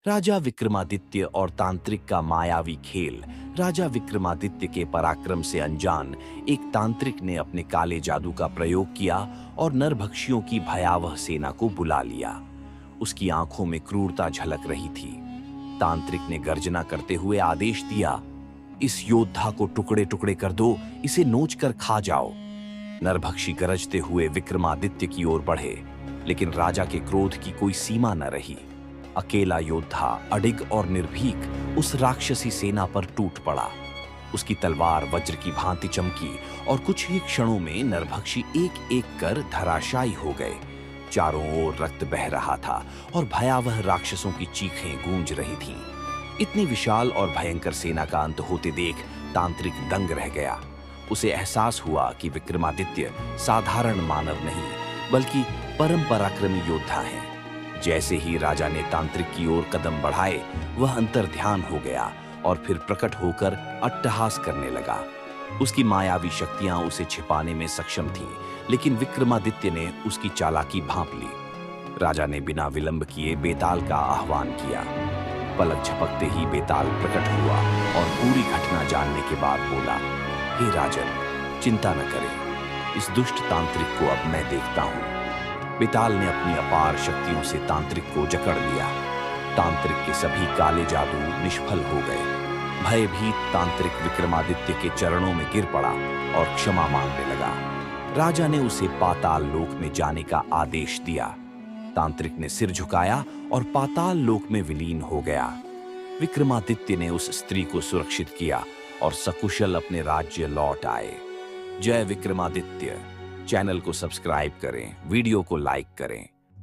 राजा विक्रमादित्य और तांत्रिक का मायावी खेल। राजा विक्रमादित्य के पराक्रम से अनजान एक तांत्रिक ने अपने काले जादू का प्रयोग किया और नरभक्षियों की भयावह सेना को बुला लिया। उसकी आंखों में क्रूरता झलक रही थी। तांत्रिक ने गर्जना करते हुए आदेश दिया, इस योद्धा को टुकड़े टुकड़े कर दो, इसे नोच कर खा जाओ। नरभक्षी गरजते हुए विक्रमादित्य की ओर बढ़े, लेकिन राजा के क्रोध की कोई सीमा न रही। अकेला योद्धा अडिग और निर्भीक उस राक्षसी सेना पर टूट पड़ा। उसकी तलवार वज्र की भांति चमकी और कुछ ही क्षणों में नरभक्षी एक एक कर धराशायी हो गए। चारों ओर रक्त बह रहा था और भयावह राक्षसों की चीखें गूंज रही थीं। इतनी विशाल और भयंकर सेना का अंत होते देख तांत्रिक दंग रह गया। उसे एहसास हुआ कि विक्रमादित्य साधारण मानव नहीं, बल्कि परम पराक्रमी योद्धा हैं। जैसे ही राजा ने तांत्रिक की ओर कदम बढ़ाए, वह अंतर ध्यान हो गया और फिर प्रकट होकर अट्टहास करने लगा। उसकी मायावी शक्तियां उसे छिपाने में सक्षम थीं, लेकिन विक्रमादित्य ने उसकी चालाकी भांप ली। राजा ने बिना विलंब किए बेताल का आह्वान किया। पलक झपकते ही बेताल प्रकट हुआ और पूरी घटना जानने के बाद बोला, हे राजन, चिंता न करें, इस दुष्ट तांत्रिक को अब मैं देखता हूं। बेताल ने अपनी अपार शक्तियों से तांत्रिक को जकड़ लिया। तांत्रिक के सभी काले जादू निष्फल हो गए। भयभीत तांत्रिक विक्रमादित्य के चरणों में गिर पड़ा और क्षमा मांगने लगा। राजा ने उसे पाताल लोक में जाने का आदेश दिया। तांत्रिक ने सिर झुकाया और पाताल लोक में विलीन हो गया। विक्रमादित्य ने उस स्त्री को सुरक्षित किया और सकुशल अपने राज्य लौट आए। जय विक्रमादित्य। चैनल को सब्सक्राइब करें, वीडियो को लाइक करें।